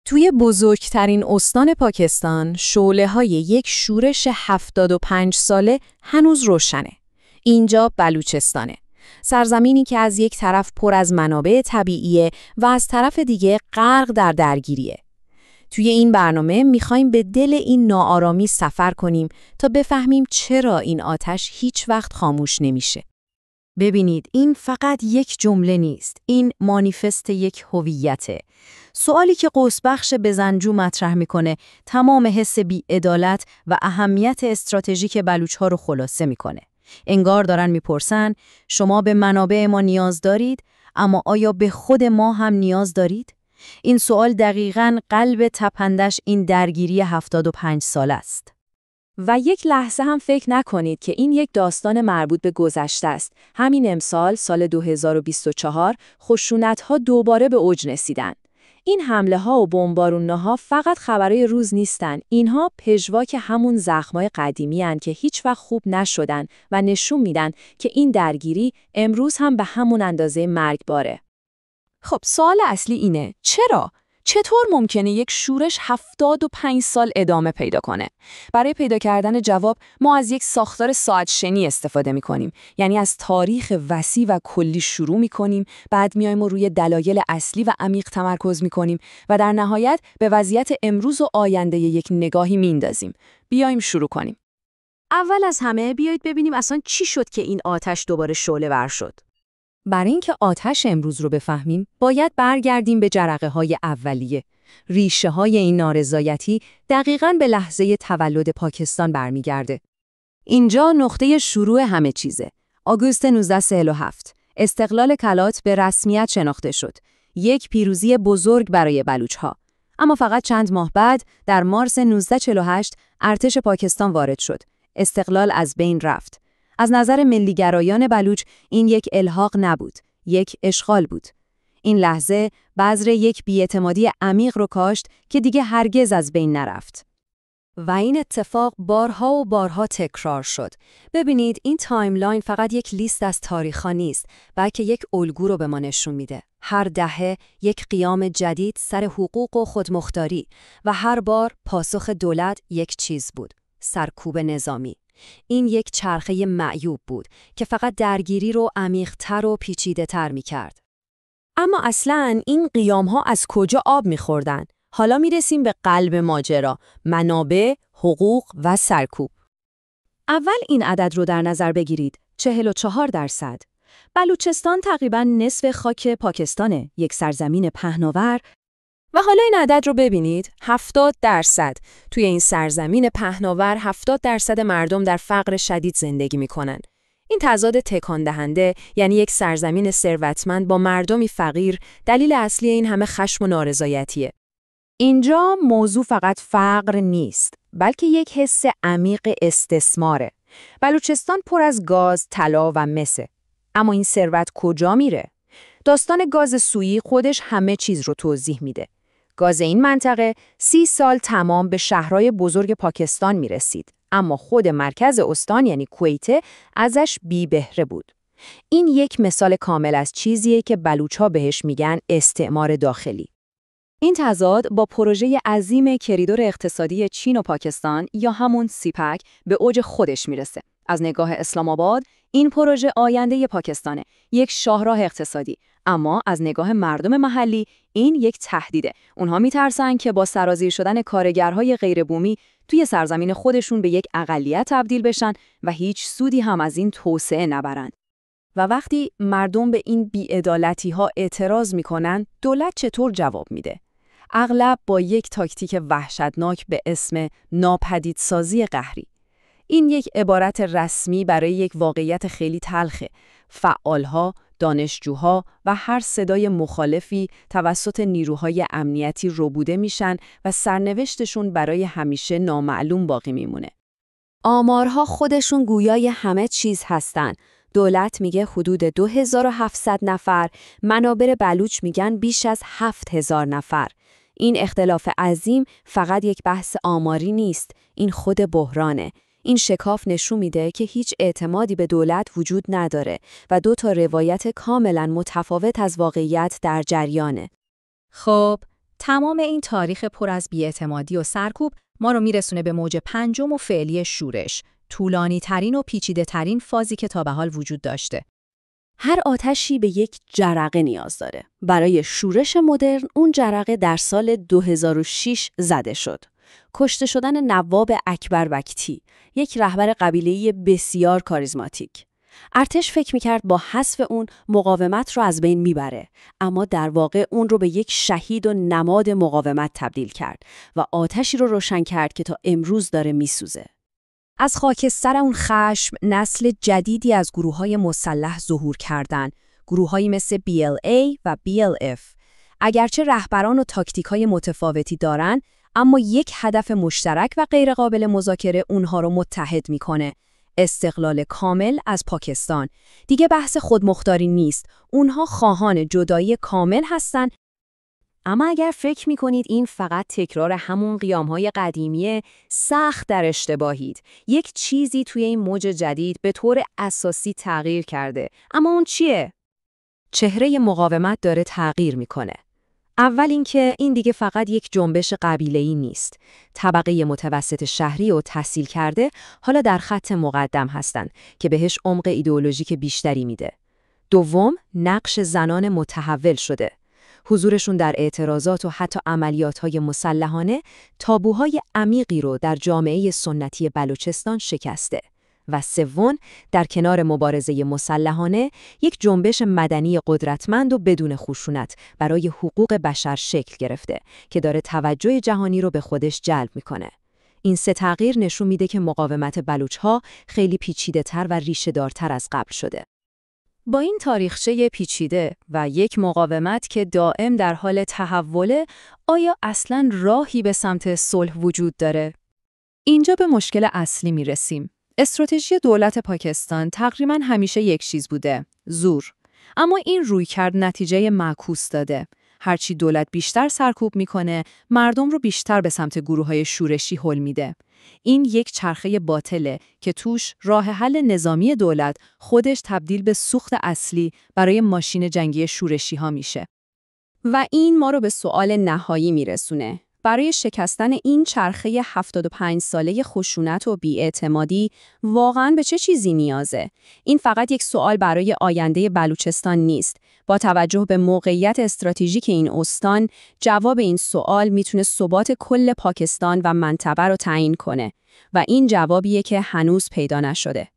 توی بزرگترین استان پاکستان، شعله‌های یک شورش 75 ساله هنوز روشنه. اینجا بلوچستانه. سرزمینی که از یک طرف پر از منابع طبیعیه و از طرف دیگه غرق در درگیریه. توی این برنامه می‌خوایم به دل این ناآرامی سفر کنیم تا بفهمیم چرا این آتش هیچ وقت خاموش نمیشه. ببینید، این فقط یک جمله نیست، این مانیفست یک هویته. سوالی که قوس‌بخش بزنجو مطرح میکنه تمام حس بی‌عدالت و اهمیت استراتژیک بلوچ‌ها رو خلاصه میکنه. انگار دارن میپرسن شما به منابع ما نیاز دارید، اما آیا به خود ما هم نیاز دارید؟ این سوال دقیقاً قلب تپندش این درگیری 75 سال است. و یک لحظه هم فکر نکنید که این یک داستان مربوط به گذشته است. همین امسال، سال 2024، خشونت‌ها دوباره به اوج رسیدن. این حمله‌ها و بمبارون‌ها فقط خبرای روز نیستن. اینها پژواک همون زخم‌های قدیمی هستند که هیچ وقت خوب نشدن و نشون میدن که این درگیری امروز هم به همون اندازه مرگباره. خب سوال اصلی اینه، چطور ممکنه یک شورش 75 سال ادامه پیدا کنه؟ برای پیدا کردن جواب ما از یک ساختار ساعت شنی استفاده می‌کنیم. یعنی از تاریخ وسیع و کلی شروع می‌کنیم، بعد میایم و روی دلایل اصلی و عمیق تمرکز می‌کنیم و در نهایت به وضعیت امروز و آینده یک نگاهی میندازیم. بیایم شروع کنیم. اول از همه بیایید ببینیم اصلا چی شد که این آتش دوباره شعله‌ور شد. برای اینکه آتش امروز رو بفهمیم، باید برگردیم به جرقه‌های اولیه. ریشه‌های این نارضایتی دقیقاً به لحظه تولد پاکستان برمیگرده. اینجا نقطه شروع همه چیزه. آگوست 1947. استقلال کلات به رسمیت شناخته شد. یک پیروزی بزرگ برای بلوچ‌ها. اما فقط چند ماه بعد، در مارس 1948، ارتش پاکستان وارد شد. استقلال از بین رفت. از نظر ملیگرایان بلوچ این یک الحاق نبود، یک اشغال بود. این لحظه بذر یک بی‌اعتمادی عمیق رو کاشت که دیگه هرگز از بین نرفت. و این اتفاق بارها و بارها تکرار شد. ببینید، این تایملاین فقط یک لیست از تاریخ‌ها نیست، بلکه یک الگو رو به ما نشون میده. هر دهه یک قیام جدید سر حقوق و خودمختاری و هر بار پاسخ دولت یک چیز بود: سرکوب نظامی. این یک چرخه معیوب بود که فقط درگیری رو عمیق‌تر و پیچیده‌تر می‌کرد. اما اصلاً این قیام‌ها از کجا آب می‌خوردن؟ حالا می‌رسیم به قلب ماجرا: منابع، حقوق و سرکوب. اول این عدد رو در نظر بگیرید: 44%. بلوچستان تقریباً نصف خاک پاکستانه، یک سرزمین پهناور. و حالا این عدد رو ببینید، 70%. توی این سرزمین پهناور 70% مردم در فقر شدید زندگی میکنن. این تضاد تکان دهنده، یعنی یک سرزمین ثروتمند با مردمی فقیر، دلیل اصلی این همه خشم و نارضایتیه. اینجا موضوع فقط فقر نیست، بلکه یک حس عمیق استثماره. بلوچستان پر از گاز، طلا و مسه. اما این ثروت کجا میره؟ داستان گاز سویی خودش همه چیز رو توضیح میده. گاز این منطقه 30 سال تمام به شهرهای بزرگ پاکستان می رسید، اما خود مرکز استان یعنی کویت ازش بی بهره بود. این یک مثال کامل از چیزیه که بلوچ‌ها بهش میگن استعمار داخلی. این تضاد با پروژه عظیم کریدور اقتصادی چین و پاکستان یا همون سیپک به اوج خودش میرسه. از نگاه اسلام آباد، این پروژه آینده پاکستانه، یک شاهراه اقتصادی. اما از نگاه مردم محلی این یک تهدیده. اونها میترسن که با سرازیر شدن کارگرهای غیربومی توی سرزمین خودشون به یک اقلیت تبدیل بشن و هیچ سودی هم از این توسعه نبرن. و وقتی مردم به این بی‌عدالتی‌ها اعتراض میکنن، دولت چطور جواب میده؟ اغلب با یک تاکتیک وحشتناک به اسم ناپدیدسازی قهری. این یک عبارت رسمی برای یک واقعیت خیلی تلخه. فعالها، دانشجوها و هر صدای مخالفی توسط نیروهای امنیتی ربوده میشن و سرنوشتشون برای همیشه نامعلوم باقی میمونه. آمارها خودشون گویای همه چیز هستن. دولت میگه حدود 2700 نفر، منابر بلوچ میگن بیش از 7000 نفر. این اختلاف عظیم فقط یک بحث آماری نیست، این خود بحرانه. این شکاف نشون میده که هیچ اعتمادی به دولت وجود نداره و دو تا روایت کاملا متفاوت از واقعیت در جریانه. خب، تمام این تاریخ پر از بی‌اعتمادی و سرکوب ما رو میرسونه به موج پنجم و فعلی شورش، طولانی ترین و پیچیده ترین فازی که تا به حال وجود داشته. هر آتشی به یک جرقه نیاز داره. برای شورش مدرن اون جرقه در سال 2006 زده شد. کشته شدن نواب اکبر بکتی، یک رهبر قبیله‌ای بسیار کاریزماتیک. ارتش فکر میکرد با حذف اون مقاومت رو از بین میبره، اما در واقع اون رو به یک شهید و نماد مقاومت تبدیل کرد و آتشی رو روشن کرد که تا امروز داره میسوزه. از خاکستر اون خشم نسل جدیدی از گروه‌های مسلح ظهور کردند، گروه‌هایی مثل BLA و BLF. اگرچه رهبران و تاکتیک‌های متفاوتی دارن، اما یک هدف مشترک و غیرقابل مذاکره اونها رو متحد میکنه: استقلال کامل از پاکستان. دیگه بحث خودمختاری نیست، اونها خواهان جدایی کامل هستن. اما اگر فکر می‌کنید این فقط تکرار همون قیام‌های قدیمیه، سخت در اشتباهید. یک چیزی توی این موج جدید به طور اساسی تغییر کرده. اما اون چیه؟ چهره مقاومت داره تغییر میکنه. اول اینکه این دیگه فقط یک جنبش قبیله‌ای نیست. طبقه متوسط شهری و تحصیل کرده حالا در خط مقدم هستن که بهش عمق ایدئولوژیک بیشتری میده. دوم، نقش زنان متحول شده. حضورشون در اعتراضات و حتی عملیات‌های مسلحانه تابوهای عمیقی رو در جامعه سنتی بلوچستان شکسته. و سوم، در کنار مبارزه مسلحانه، یک جنبش مدنی قدرتمند و بدون خشونت برای حقوق بشر شکل گرفته که داره توجه جهانی رو به خودش جلب میکنه. این سه تغییر نشون میده که مقاومت بلوچ‌ها خیلی پیچیده‌تر و ریشه‌دارتر از قبل شده. با این تاریخچه پیچیده و یک مقاومت که دائم در حال تحوله، آیا اصلاً راهی به سمت صلح وجود داره؟ اینجا به مشکل اصلی میرسیم. استراتژی دولت پاکستان تقریباً همیشه یک چیز بوده: زور. اما این رویکرد نتیجه معکوس داده. هرچی دولت بیشتر سرکوب میکنه، مردم رو بیشتر به سمت گروه‌های شورشی هل میده. این یک چرخه باطله که توش راه حل نظامی دولت خودش تبدیل به سوخت اصلی برای ماشین جنگی شورشی ها میشه. و این ما رو به سوال نهایی میرسونه. برای شکستن این چرخه 75 ساله خشونت و بی‌اعتمادی واقعاً به چه چیزی نیازه؟ این فقط یک سوال برای آینده بلوچستان نیست. با توجه به موقعیت استراتژیک این استان، جواب این سوال میتونه ثبات کل پاکستان و منطقه رو تعیین کنه و این جوابیه که هنوز پیدا نشده.